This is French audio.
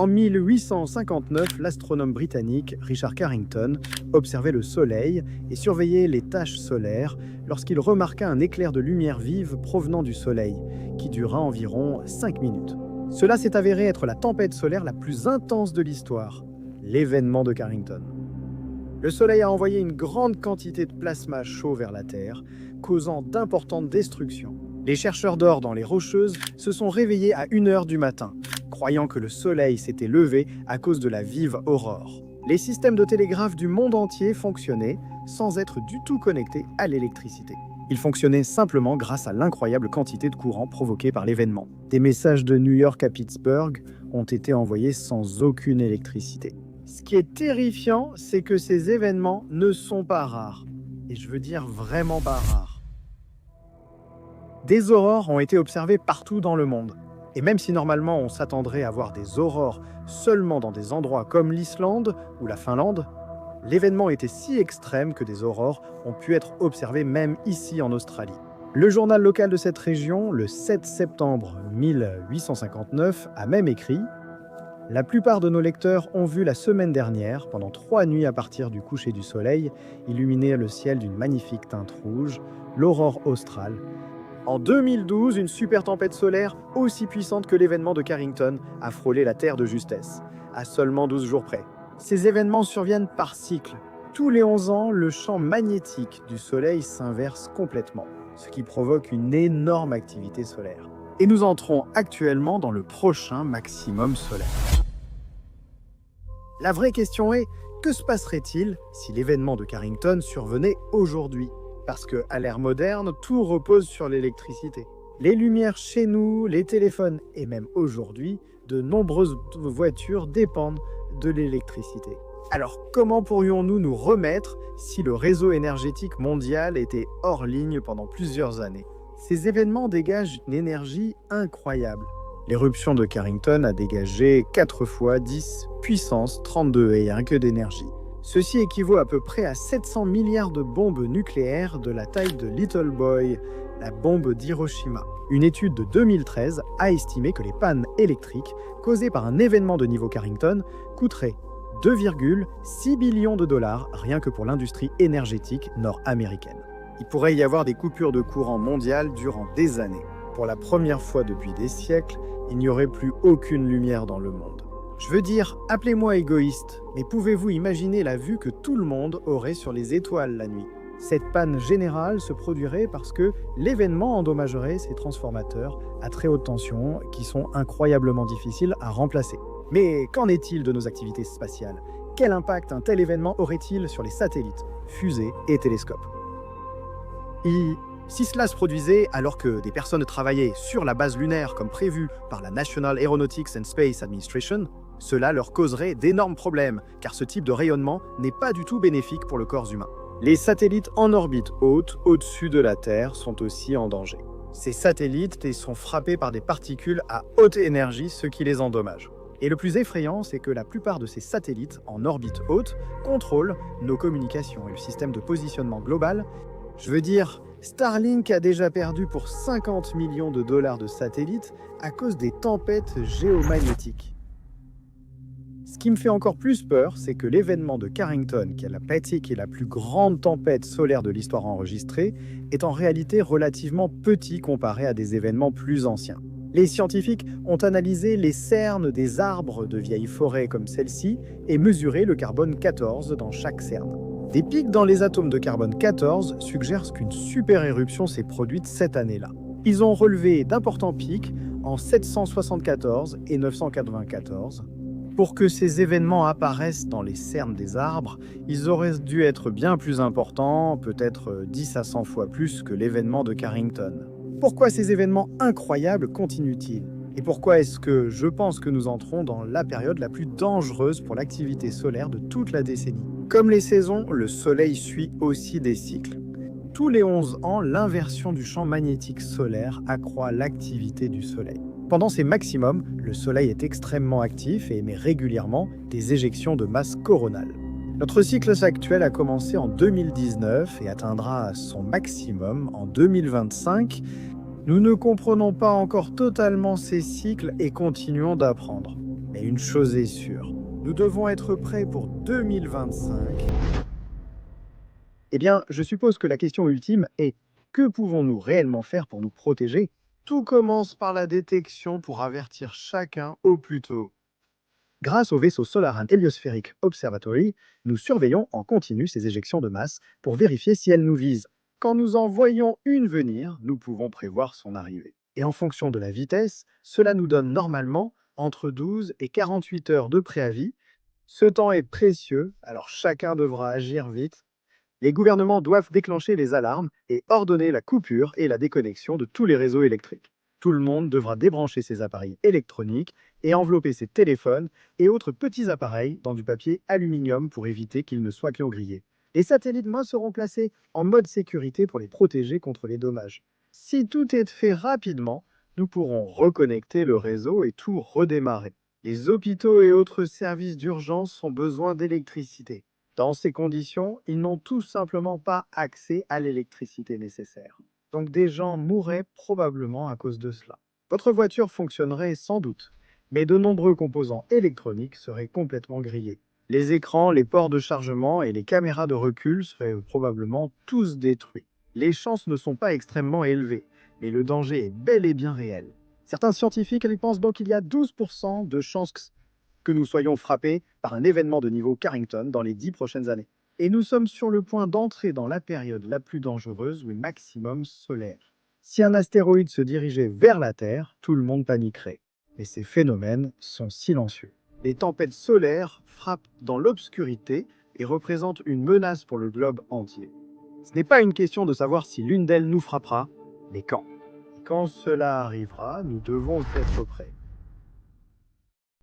En 1859, l'astronome britannique Richard Carrington observait le Soleil et surveillait les taches solaires lorsqu'il remarqua un éclair de lumière vive provenant du Soleil, qui dura environ 5 minutes. Cela s'est avéré être la tempête solaire la plus intense de l'histoire, l'événement de Carrington. Le Soleil a envoyé une grande quantité de plasma chaud vers la Terre, causant d'importantes destructions. Les chercheurs d'or dans les Rocheuses se sont réveillés à 1 heure du matin, croyant que le Soleil s'était levé à cause de la vive aurore. Les systèmes de télégraphe du monde entier fonctionnaient sans être du tout connectés à l'électricité. Ils fonctionnaient simplement grâce à l'incroyable quantité de courant provoquée par l'événement. Des messages de New York à Pittsburgh ont été envoyés sans aucune électricité. Ce qui est terrifiant, c'est que ces événements ne sont pas rares. Et je veux dire vraiment pas rares. Des aurores ont été observées partout dans le monde. Et même si normalement on s'attendrait à voir des aurores seulement dans des endroits comme l'Islande ou la Finlande, l'événement était si extrême que des aurores ont pu être observées même ici en Australie. Le journal local de cette région, le 7 septembre 1859, a même écrit « La plupart de nos lecteurs ont vu la semaine dernière, pendant 3 nuits à partir du coucher du soleil, illuminer le ciel d'une magnifique teinte rouge, l'aurore australe. En 2012, une super tempête solaire aussi puissante que l'événement de Carrington a frôlé la Terre de justesse, à seulement 12 jours près. Ces événements surviennent par cycle. Tous les 11 ans, le champ magnétique du Soleil s'inverse complètement, ce qui provoque une énorme activité solaire. Et nous entrons actuellement dans le prochain maximum solaire. La vraie question est, que se passerait-il si l'événement de Carrington survenait aujourd'hui ? Parce qu'à l'ère moderne, tout repose sur l'électricité. Les lumières chez nous, les téléphones et même aujourd'hui, de nombreuses voitures dépendent de l'électricité. Alors comment pourrions-nous nous remettre si le réseau énergétique mondial était hors ligne pendant plusieurs années ? Ces événements dégagent une énergie incroyable. L'éruption de Carrington a dégagé 4 fois 10 puissance 32 et rien que d'énergie. Ceci équivaut à peu près à 700 milliards de bombes nucléaires de la taille de Little Boy, la bombe d'Hiroshima. Une étude de 2013 a estimé que les pannes électriques causées par un événement de niveau Carrington coûteraient 2,6 billions de dollars rien que pour l'industrie énergétique nord-américaine. Il pourrait y avoir des coupures de courant mondiales durant des années. Pour la première fois depuis des siècles, il n'y aurait plus aucune lumière dans le monde. Je veux dire, appelez-moi égoïste, mais pouvez-vous imaginer la vue que tout le monde aurait sur les étoiles la nuit ? Cette panne générale se produirait parce que l'événement endommagerait ces transformateurs à très haute tension qui sont incroyablement difficiles à remplacer. Mais qu'en est-il de nos activités spatiales ? Quel impact un tel événement aurait-il sur les satellites, fusées et télescopes ? Si cela se produisait alors que des personnes travaillaient sur la base lunaire comme prévu par la National Aeronautics and Space Administration, cela leur causerait d'énormes problèmes, car ce type de rayonnement n'est pas du tout bénéfique pour le corps humain. Les satellites en orbite haute, au-dessus de la Terre, sont aussi en danger. Ces satellites sont frappés par des particules à haute énergie, ce qui les endommage. Et le plus effrayant, c'est que la plupart de ces satellites en orbite haute contrôlent nos communications et le système de positionnement global. Je veux dire, Starlink a déjà perdu pour 50 millions de dollars de satellites à cause des tempêtes géomagnétiques. Ce qui me fait encore plus peur, c'est que l'événement de Carrington, qui est la plus grande tempête solaire de l'histoire enregistrée, est en réalité relativement petit comparé à des événements plus anciens. Les scientifiques ont analysé les cernes des arbres de vieilles forêts comme celle-ci et mesuré le carbone 14 dans chaque cerne. Des pics dans les atomes de carbone 14 suggèrent qu'une super éruption s'est produite cette année-là. Ils ont relevé d'importants pics en 774 et 994. Pour que ces événements apparaissent dans les cernes des arbres, ils auraient dû être bien plus importants, peut-être 10 à 100 fois plus que l'événement de Carrington. Pourquoi ces événements incroyables continuent-ils ? Et pourquoi est-ce que je pense que nous entrons dans la période la plus dangereuse pour l'activité solaire de toute la décennie ? Comme les saisons, le Soleil suit aussi des cycles. Tous les 11 ans, l'inversion du champ magnétique solaire accroît l'activité du Soleil. Pendant ces maximums, le Soleil est extrêmement actif et émet régulièrement des éjections de masse coronale. Notre cycle actuel a commencé en 2019 et atteindra son maximum en 2025. Nous ne comprenons pas encore totalement ces cycles et continuons d'apprendre. Mais une chose est sûre, nous devons être prêts pour 2025. Eh bien, je suppose que la question ultime est que pouvons-nous réellement faire pour nous protéger? Tout commence par la détection pour avertir chacun au plus tôt. Grâce au vaisseau Solar and Heliospheric Observatory, nous surveillons en continu ces éjections de masse pour vérifier si elles nous visent. Quand nous en voyons une venir, nous pouvons prévoir son arrivée. Et en fonction de la vitesse, cela nous donne normalement entre 12 et 48 heures de préavis. Ce temps est précieux, alors chacun devra agir vite. Les gouvernements doivent déclencher les alarmes et ordonner la coupure et la déconnexion de tous les réseaux électriques. Tout le monde devra débrancher ses appareils électroniques et envelopper ses téléphones et autres petits appareils dans du papier aluminium pour éviter qu'ils ne soient grillés. Les satellites mains seront placés en mode sécurité pour les protéger contre les dommages. Si tout est fait rapidement, nous pourrons reconnecter le réseau et tout redémarrer. Les hôpitaux et autres services d'urgence ont besoin d'électricité. Dans ces conditions, ils n'ont tout simplement pas accès à l'électricité nécessaire. Donc des gens mourraient probablement à cause de cela. Votre voiture fonctionnerait sans doute, mais de nombreux composants électroniques seraient complètement grillés. Les écrans, les ports de chargement et les caméras de recul seraient probablement tous détruits. Les chances ne sont pas extrêmement élevées, mais le danger est bel et bien réel. Certains scientifiques pensent donc qu'il y a 12% de chances que nous soyons frappés par un événement de niveau Carrington dans les 10 prochaines années. Et nous sommes sur le point d'entrer dans la période la plus dangereuse ou maximum solaire. Si un astéroïde se dirigeait vers la Terre, tout le monde paniquerait. Mais ces phénomènes sont silencieux. Les tempêtes solaires frappent dans l'obscurité et représentent une menace pour le globe entier. Ce n'est pas une question de savoir si l'une d'elles nous frappera, mais quand. Quand cela arrivera, nous devons être prêts.